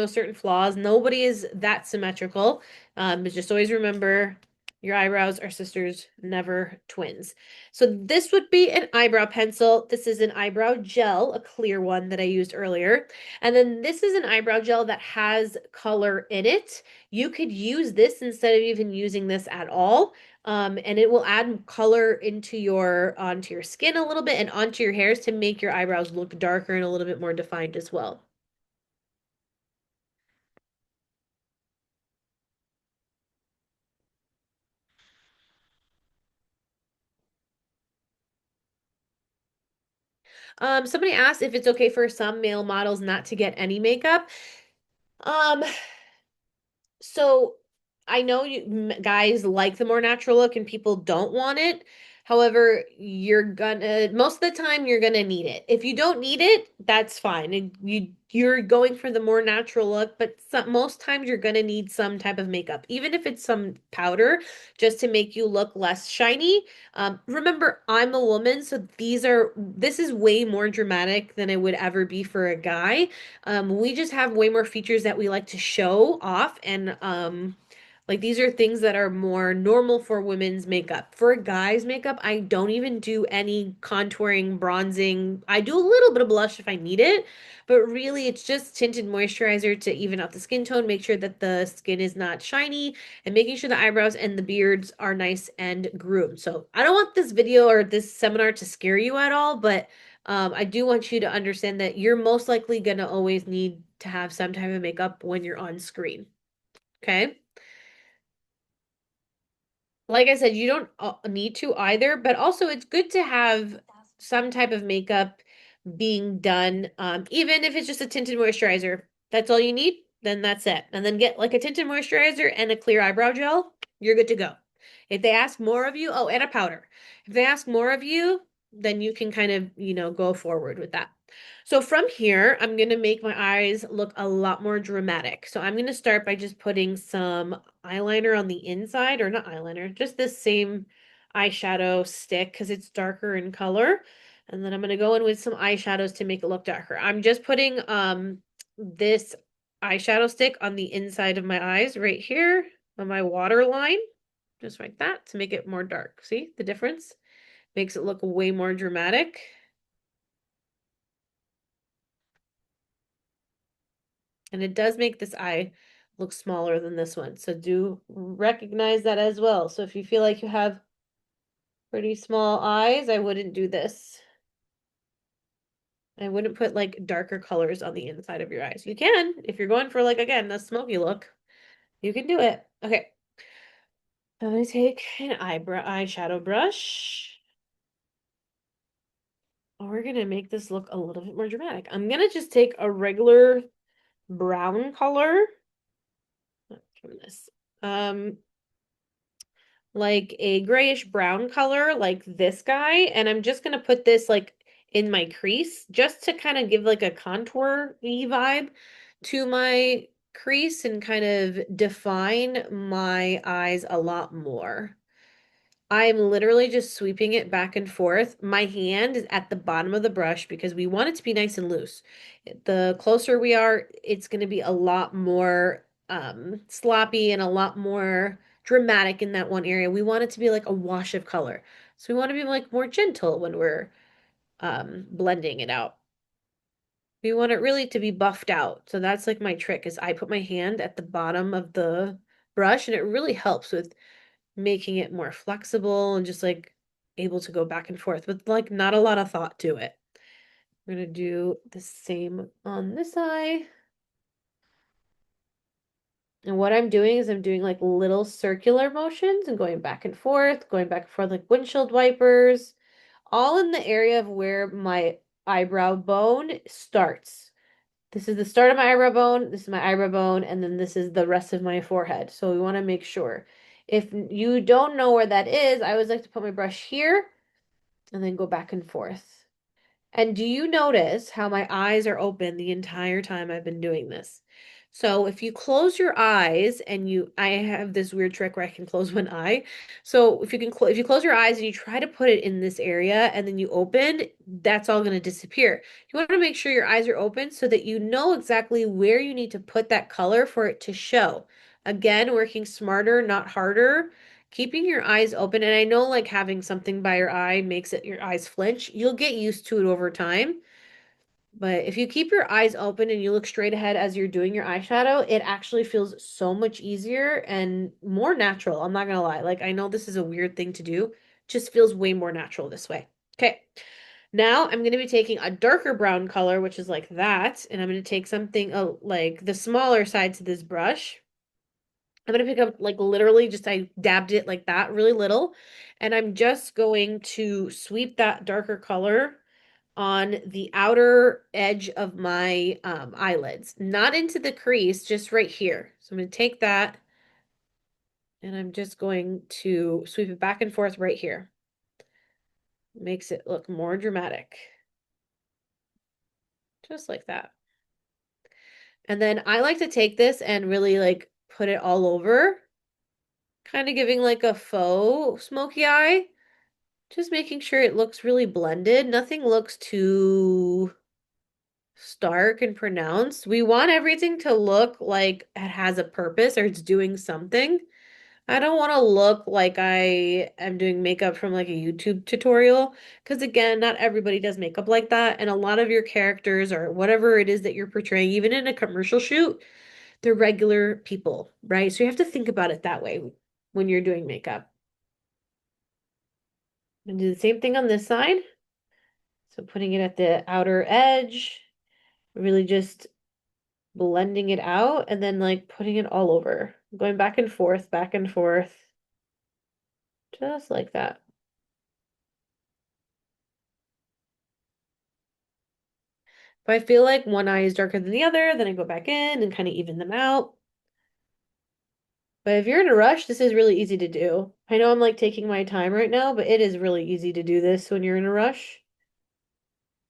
certain flaws. Nobody is that symmetrical. But just always remember your eyebrows are sisters, never twins. So this would be an eyebrow pencil. This is an eyebrow gel, a clear one that I used earlier. And then this is an eyebrow gel that has color in it. You could use this instead of even using this at all. And it will add color onto your skin a little bit and onto your hairs to make your eyebrows look darker and a little bit more defined as well. Somebody asked if it's okay for some male models not to get any makeup. Um, So I know guys like the more natural look and people don't want it. However, most of the time you're gonna need it. If you don't need it, that's fine. You're going for the more natural look, but most times you're gonna need some type of makeup, even if it's some powder, just to make you look less shiny. Remember, I'm a woman, so this is way more dramatic than it would ever be for a guy. We just have way more features that we like to show off, and like these are things that are more normal for women's makeup. For guys' makeup, I don't even do any contouring, bronzing. I do a little bit of blush if I need it, but really it's just tinted moisturizer to even out the skin tone, make sure that the skin is not shiny, and making sure the eyebrows and the beards are nice and groomed. So I don't want this video or this seminar to scare you at all, but I do want you to understand that you're most likely gonna always need to have some type of makeup when you're on screen. Okay? Like I said, you don't need to either, but also it's good to have some type of makeup being done, even if it's just a tinted moisturizer. That's all you need, then that's it. And then get like a tinted moisturizer and a clear eyebrow gel, you're good to go. If they ask more of you, oh, and a powder. If they ask more of you, then you can kind of, go forward with that. So from here, I'm going to make my eyes look a lot more dramatic. So I'm going to start by just putting some eyeliner on the inside, or not eyeliner, just this same eyeshadow stick because it's darker in color. And then I'm going to go in with some eyeshadows to make it look darker. I'm just putting this eyeshadow stick on the inside of my eyes right here on my water line, just like that to make it more dark. See the difference? Makes it look way more dramatic. And it does make this eye look smaller than this one. So do recognize that as well. So if you feel like you have pretty small eyes, I wouldn't do this. I wouldn't put like darker colors on the inside of your eyes. You can, if you're going for like, again, the smoky look, you can do it. Okay. I'm gonna take an eyeshadow brush. We're gonna make this look a little bit more dramatic. I'm gonna just take a regular brown color. From this. Um, like a grayish brown color like this guy, and I'm just gonna put this like in my crease just to kind of give like a contour-y vibe to my crease and kind of define my eyes a lot more. I'm literally just sweeping it back and forth. My hand is at the bottom of the brush because we want it to be nice and loose. The closer we are, it's going to be a lot more sloppy and a lot more dramatic in that one area. We want it to be like a wash of color. So we want to be like more gentle when we're blending it out. We want it really to be buffed out. So that's like my trick is I put my hand at the bottom of the brush and it really helps with making it more flexible and just like able to go back and forth with like not a lot of thought to it. We're gonna do the same on this eye. And what I'm doing is I'm doing like little circular motions and going back and forth like windshield wipers, all in the area of where my eyebrow bone starts. This is the start of my eyebrow bone, this is my eyebrow bone, and then this is the rest of my forehead. So we want to make sure. If you don't know where that is, I always like to put my brush here and then go back and forth. And do you notice how my eyes are open the entire time I've been doing this? So if you close your eyes and I have this weird trick where I can close one eye. So if you close your eyes and you try to put it in this area and then you open, that's all going to disappear. You want to make sure your eyes are open so that you know exactly where you need to put that color for it to show. Again, working smarter, not harder. Keeping your eyes open, and I know like having something by your eye makes it your eyes flinch. You'll get used to it over time. But if you keep your eyes open and you look straight ahead as you're doing your eyeshadow, it actually feels so much easier and more natural. I'm not gonna lie. Like I know this is a weird thing to do, just feels way more natural this way. Okay. Now I'm going to be taking a darker brown color, which is like that, and I'm going to take something like the smaller side to this brush. I'm gonna pick up like literally just I dabbed it like that really little, and I'm just going to sweep that darker color on the outer edge of my eyelids, not into the crease, just right here. So I'm gonna take that and I'm just going to sweep it back and forth right here. Makes it look more dramatic. Just like that. And then I like to take this and really like put it all over, kind of giving like a faux smoky eye. Just making sure it looks really blended. Nothing looks too stark and pronounced. We want everything to look like it has a purpose or it's doing something. I don't want to look like I am doing makeup from like a YouTube tutorial because again, not everybody does makeup like that, and a lot of your characters or whatever it is that you're portraying, even in a commercial shoot, they're regular people, right? So you have to think about it that way when you're doing makeup. And do the same thing on this side. So putting it at the outer edge, really just blending it out and then like putting it all over, going back and forth, just like that. If I feel like one eye is darker than the other, then I go back in and kind of even them out. But if you're in a rush, this is really easy to do. I know I'm like taking my time right now, but it is really easy to do this when you're in a rush.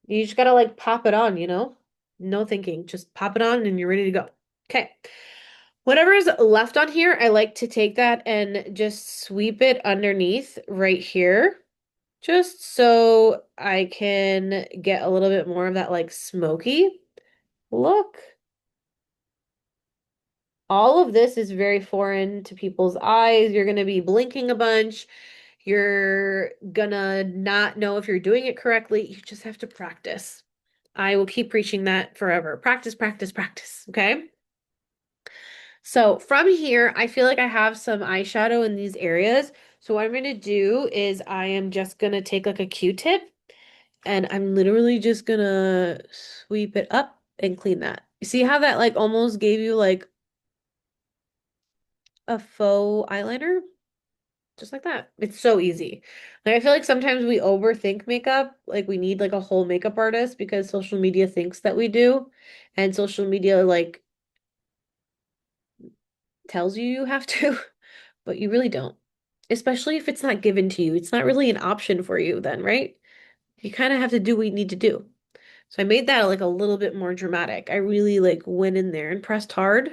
You just gotta like pop it on, you know? No thinking, just pop it on and you're ready to go. Okay. Whatever is left on here, I like to take that and just sweep it underneath right here, just so I can get a little bit more of that like smoky look. All of this is very foreign to people's eyes. You're going to be blinking a bunch. You're gonna not know if you're doing it correctly. You just have to practice. I will keep preaching that forever. Practice, practice, practice. Okay. So from here, I feel like I have some eyeshadow in these areas. So what I'm going to do is I am just going to take like a Q-tip and I'm literally just going to sweep it up and clean that. You see how that like almost gave you like a faux eyeliner? Just like that. It's so easy. Like I feel like sometimes we overthink makeup. Like we need like a whole makeup artist because social media thinks that we do. And social media like tells you you have to, but you really don't. Especially if it's not given to you. It's not really an option for you then, right? You kind of have to do what you need to do. So I made that like a little bit more dramatic. I really like went in there and pressed hard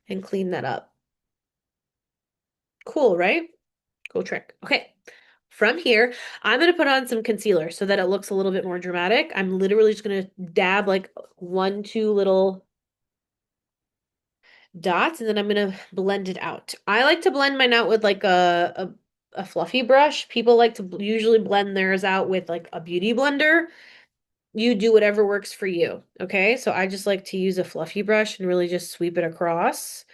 and cleaned that up. Cool, right? Cool trick. Okay. From here, I'm going to put on some concealer so that it looks a little bit more dramatic. I'm literally just going to dab like one, two little dots, and then I'm gonna blend it out. I like to blend mine out with like a fluffy brush. People like to usually blend theirs out with like a beauty blender. You do whatever works for you, okay? So I just like to use a fluffy brush and really just sweep it across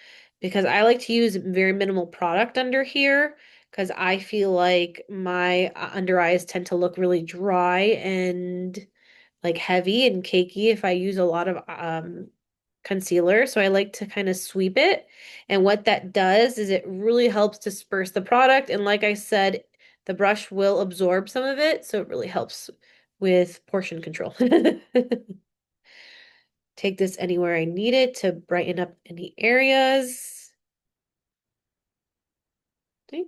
because I like to use very minimal product under here because I feel like my under eyes tend to look really dry and like heavy and cakey if I use a lot of concealer. So I like to kind of sweep it. And what that does is it really helps disperse the product. And like I said, the brush will absorb some of it. So it really helps with portion control. Take this anywhere I need it to brighten up any areas. See?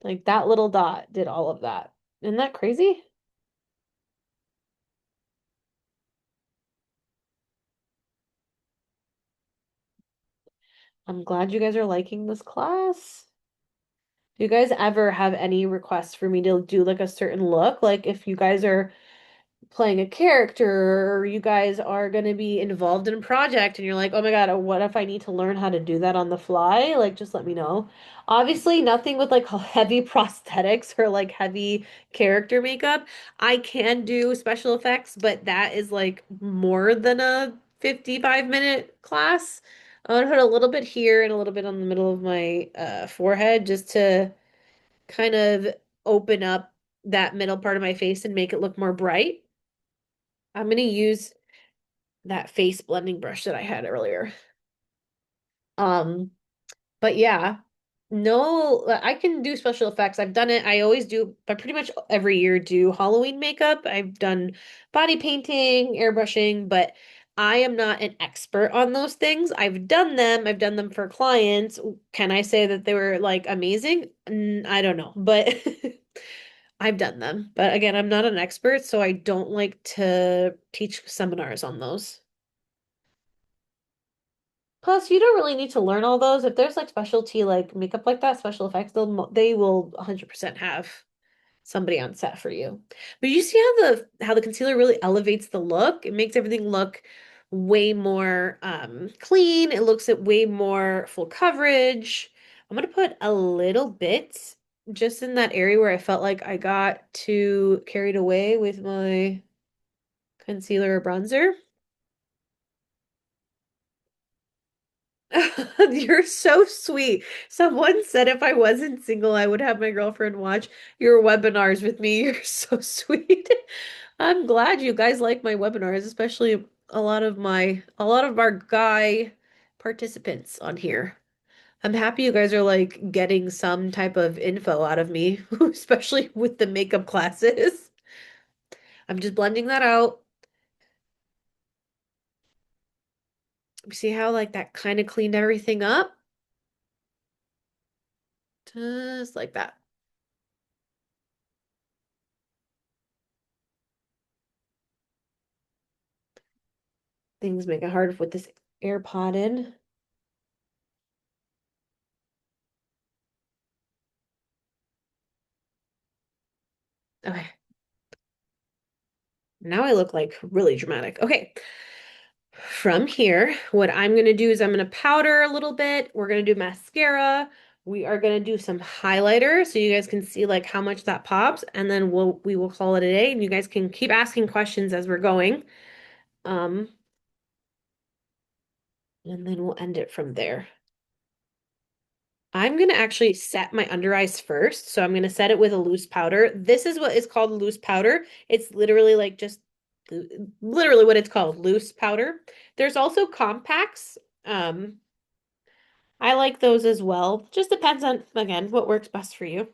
Like that little dot did all of that. Isn't that crazy? I'm glad you guys are liking this class. Do you guys ever have any requests for me to do like a certain look? Like if you guys are playing a character or you guys are going to be involved in a project and you're like, oh my God, what if I need to learn how to do that on the fly? Like, just let me know. Obviously, nothing with like heavy prosthetics or like heavy character makeup. I can do special effects, but that is like more than a 55-minute class. I'm gonna put a little bit here and a little bit on the middle of my forehead just to kind of open up that middle part of my face and make it look more bright. I'm gonna use that face blending brush that I had earlier. Um, but yeah, no, I can do special effects. I've done it. I always do, I pretty much every year do Halloween makeup. I've done body painting, airbrushing, but I am not an expert on those things. I've done them. I've done them for clients. Can I say that they were like amazing? I don't know, but I've done them. But again, I'm not an expert, so I don't like to teach seminars on those. Plus, you don't really need to learn all those. If there's like specialty like makeup like that, special effects, they will 100% have somebody on set for you. But you see how the concealer really elevates the look? It makes everything look way more clean. It looks at way more full coverage. I'm gonna put a little bit just in that area where I felt like I got too carried away with my concealer or bronzer. You're so sweet. Someone said if I wasn't single, I would have my girlfriend watch your webinars with me. You're so sweet. I'm glad you guys like my webinars, especially a lot of our guy participants on here. I'm happy you guys are like getting some type of info out of me, especially with the makeup classes. I'm just blending that out. See how like that kind of cleaned everything up? Just like that. Things make it hard with this AirPod in. Okay, now I look like really dramatic. Okay, from here, what I'm gonna do is I'm gonna powder a little bit. We're gonna do mascara. We are gonna do some highlighter so you guys can see like how much that pops, and then we will call it a day. And you guys can keep asking questions as we're going. Um, and then we'll end it from there. I'm gonna actually set my under eyes first. So I'm gonna set it with a loose powder. This is what is called loose powder. It's literally like just literally what it's called, loose powder. There's also compacts. I like those as well. Just depends on, again, what works best for you.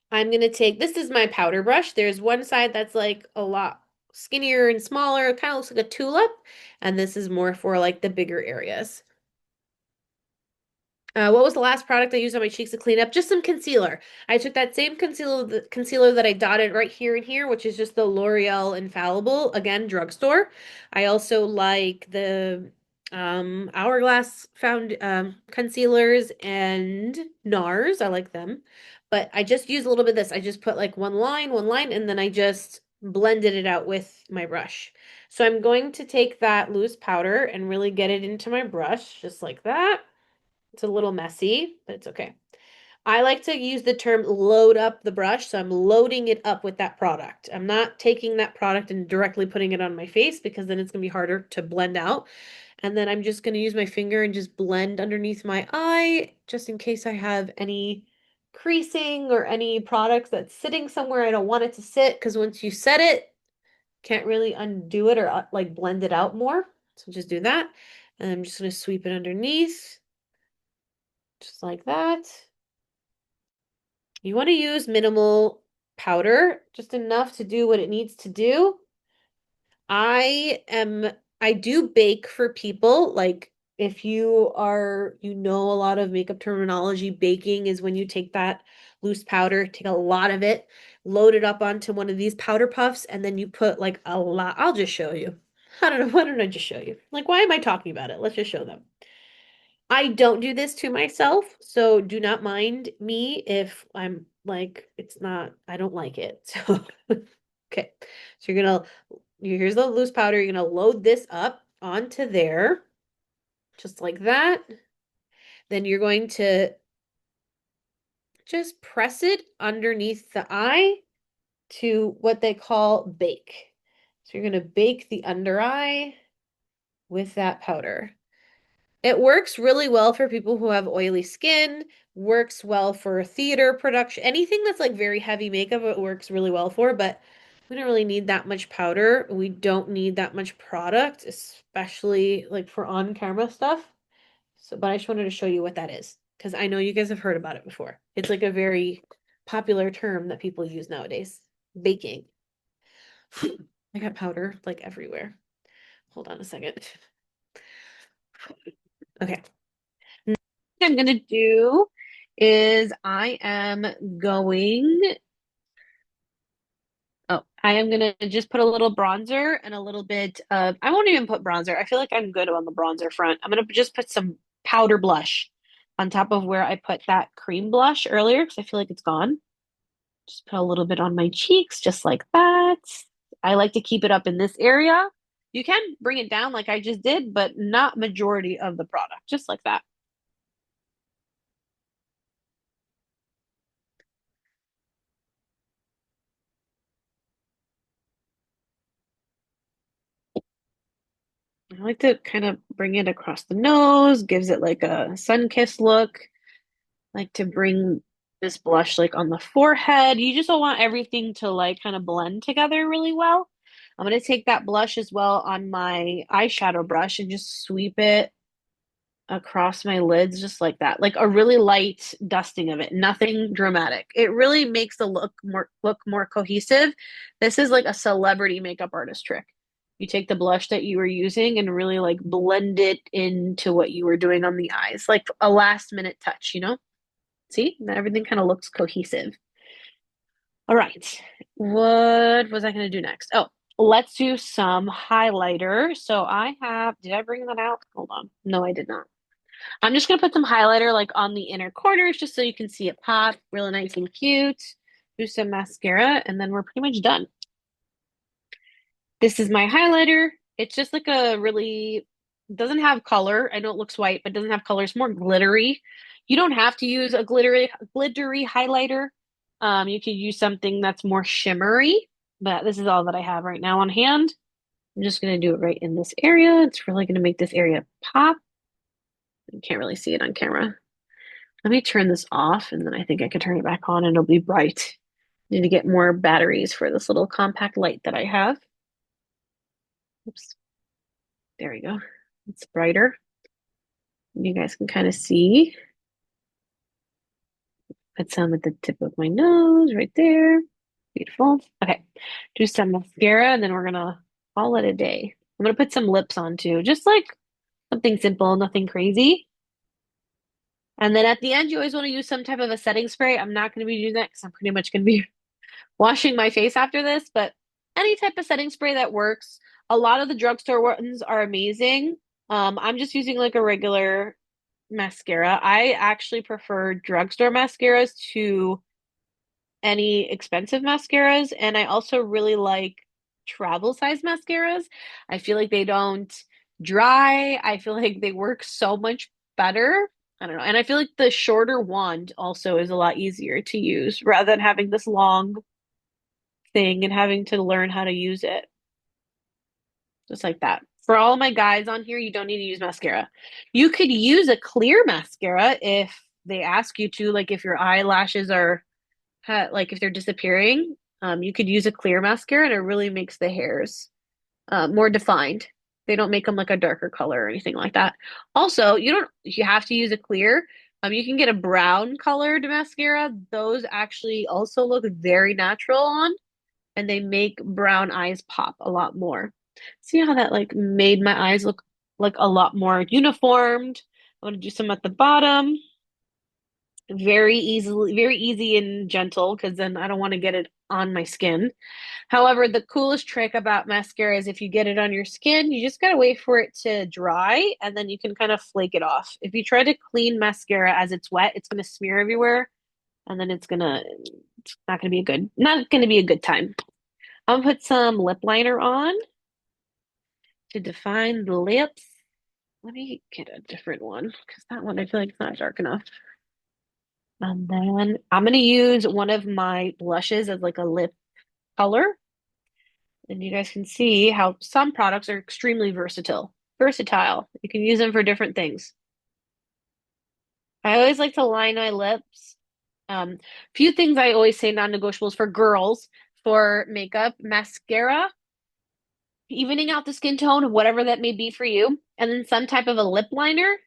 I'm gonna take, this is my powder brush. There's one side that's like a lot skinnier and smaller. It kind of looks like a tulip. And this is more for like the bigger areas. What was the last product I used on my cheeks to clean up? Just some concealer. I took that same concealer that I dotted right here and here, which is just the L'Oreal Infallible, again, drugstore. I also like the Hourglass found concealers and NARS. I like them. But I just used a little bit of this. I just put like one line, and then I just blended it out with my brush. So I'm going to take that loose powder and really get it into my brush, just like that. It's a little messy, but it's okay. I like to use the term load up the brush, so I'm loading it up with that product. I'm not taking that product and directly putting it on my face because then it's going to be harder to blend out. And then I'm just going to use my finger and just blend underneath my eye, just in case I have any creasing or any product that's sitting somewhere I don't want it to sit, because once you set it, can't really undo it or like blend it out more. So just do that. And I'm just going to sweep it underneath, just like that. You want to use minimal powder, just enough to do what it needs to do. I am I do bake for people. Like if you know a lot of makeup terminology, baking is when you take that loose powder, take a lot of it, load it up onto one of these powder puffs, and then you put like a lot. I'll just show you. I don't know. Why don't I just show you? Like, why am I talking about it? Let's just show them. I don't do this to myself, so do not mind me if I'm like, it's not, I don't like it. So, okay. So here's the loose powder. You're gonna load this up onto there, just like that. Then you're going to just press it underneath the eye to what they call bake. So you're gonna bake the under eye with that powder. It works really well for people who have oily skin, works well for theater production. Anything that's like very heavy makeup, it works really well for, but we don't really need that much powder. We don't need that much product, especially like for on-camera stuff. So, but I just wanted to show you what that is because I know you guys have heard about it before. It's like a very popular term that people use nowadays. Baking. I got powder like everywhere. Hold on a second. Okay. I'm gonna do is I am gonna just put a little bronzer and a little bit of, I won't even put bronzer. I feel like I'm good on the bronzer front. I'm gonna just put some powder blush on top of where I put that cream blush earlier because I feel like it's gone. Just put a little bit on my cheeks, just like that. I like to keep it up in this area. You can bring it down like I just did, but not majority of the product, just like that. I like to kind of bring it across the nose, gives it like a sun-kissed look. Like to bring this blush like on the forehead. You just don't want everything to like kind of blend together really well. I'm going to take that blush as well on my eyeshadow brush and just sweep it across my lids just like that. Like a really light dusting of it, nothing dramatic. It really makes the look more cohesive. This is like a celebrity makeup artist trick. You take the blush that you were using and really like blend it into what you were doing on the eyes, like a last minute touch, you know? See, now everything kind of looks cohesive. All right. What was I going to do next? Oh, let's do some highlighter. So I have, did I bring that out? Hold on. No, I did not. I'm just going to put some highlighter like on the inner corners just so you can see it pop really nice and cute. Do some mascara and then we're pretty much done. This is my highlighter. It's just like a really, doesn't have color. I know it looks white, but doesn't have color. It's more glittery. You don't have to use a glittery highlighter. You could use something that's more shimmery, but this is all that I have right now on hand. I'm just going to do it right in this area. It's really going to make this area pop. You can't really see it on camera. Let me turn this off, and then I think I can turn it back on and it'll be bright. Need to get more batteries for this little compact light that I have. Oops. There we go. It's brighter. You guys can kind of see. Put some at the tip of my nose right there. Beautiful. Okay. Do some mascara and then we're gonna call it a day. I'm gonna put some lips on too, just like something simple, nothing crazy. And then at the end, you always want to use some type of a setting spray. I'm not going to be doing that because I'm pretty much going to be washing my face after this, but any type of setting spray that works. A lot of the drugstore ones are amazing. I'm just using like a regular mascara. I actually prefer drugstore mascaras to any expensive mascaras, and I also really like travel size mascaras. I feel like they don't dry. I feel like they work so much better. I don't know. And I feel like the shorter wand also is a lot easier to use rather than having this long thing and having to learn how to use it. Just like that. For all my guys on here, you don't need to use mascara. You could use a clear mascara if they ask you to, like if your eyelashes are like if they're disappearing, you could use a clear mascara and it really makes the hairs more defined. They don't make them like a darker color or anything like that. Also, you have to use a clear. You can get a brown colored mascara. Those actually also look very natural on, and they make brown eyes pop a lot more. See how that like made my eyes look like a lot more uniformed. I want to do some at the bottom. Very easy and gentle because then I don't want to get it on my skin. However, the coolest trick about mascara is if you get it on your skin, you just gotta wait for it to dry and then you can kind of flake it off. If you try to clean mascara as it's wet, it's gonna smear everywhere and then it's not gonna be a good time. I'll put some lip liner on to define the lips. Let me get a different one because that one I feel like it's not dark enough. And then I'm gonna use one of my blushes as like a lip color. And you guys can see how some products are extremely versatile. Versatile. You can use them for different things. I always like to line my lips. Few things I always say non-negotiables for girls for makeup, mascara, evening out the skin tone, whatever that may be for you, and then some type of a lip liner,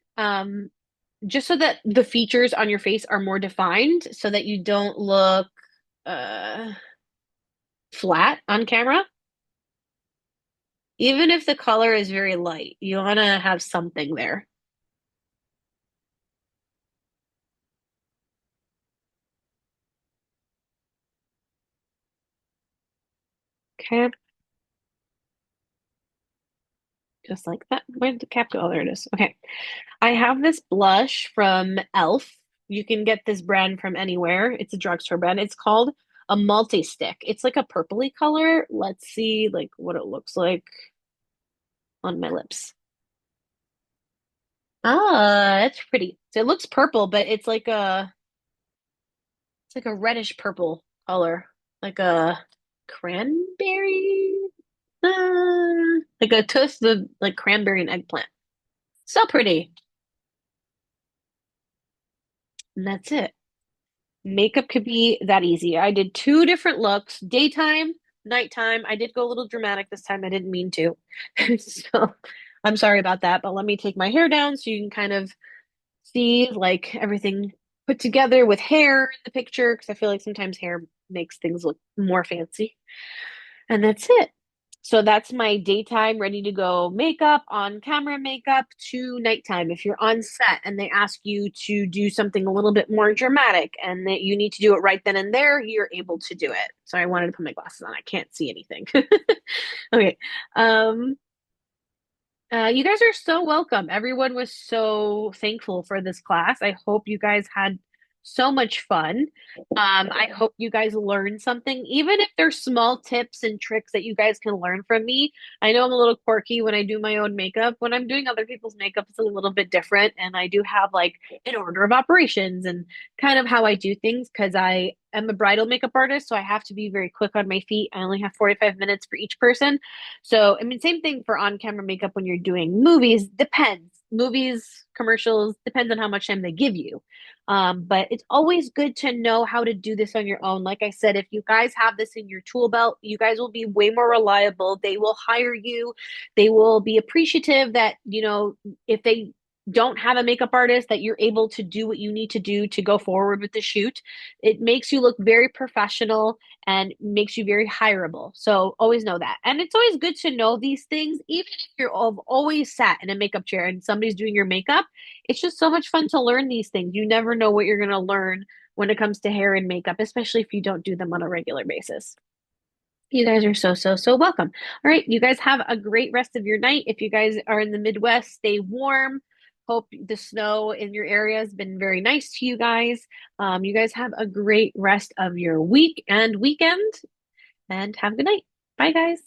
just so that the features on your face are more defined, so that you don't look uh, flat on camera. Even if the color is very light, you want to have something there. Okay, just like that. Where did the cap go? Oh, there it is. Okay. I have this blush from e.l.f. You can get this brand from anywhere. It's a drugstore brand. It's called a multi-stick. It's like a purpley color. Let's see like what it looks like on my lips. Ah, that's pretty. So it looks purple, but it's like a reddish purple color. Like a cranberry. Like a twist of like cranberry and eggplant. So pretty. And that's it. Makeup could be that easy. I did two different looks, daytime, nighttime. I did go a little dramatic this time. I didn't mean to. So I'm sorry about that, but let me take my hair down so you can kind of see like everything put together with hair in the picture because I feel like sometimes hair makes things look more fancy. And that's it. So that's my daytime ready to go makeup, on camera makeup to nighttime. If you're on set and they ask you to do something a little bit more dramatic and that you need to do it right then and there, you're able to do it. So I wanted to put my glasses on. I can't see anything. Okay. Um, you guys are so welcome. Everyone was so thankful for this class. I hope you guys had so much fun. I hope you guys learned something, even if there's small tips and tricks that you guys can learn from me. I know I'm a little quirky when I do my own makeup. When I'm doing other people's makeup, it's a little bit different. And I do have like an order of operations and kind of how I do things because I am a bridal makeup artist. So I have to be very quick on my feet. I only have 45 minutes for each person. So, I mean, same thing for on-camera makeup when you're doing movies, depends. Movies, commercials, depends on how much time they give you. But it's always good to know how to do this on your own. Like I said, if you guys have this in your tool belt, you guys will be way more reliable. They will hire you. They will be appreciative that, if they don't have a makeup artist, that you're able to do what you need to do to go forward with the shoot. It makes you look very professional and makes you very hireable. So always know that. And it's always good to know these things, even if you're always sat in a makeup chair and somebody's doing your makeup. It's just so much fun to learn these things. You never know what you're going to learn when it comes to hair and makeup, especially if you don't do them on a regular basis. You guys are so, so, so welcome. All right. You guys have a great rest of your night. If you guys are in the Midwest, stay warm. Hope the snow in your area has been very nice to you guys. You guys have a great rest of your week and weekend and have a good night. Bye, guys.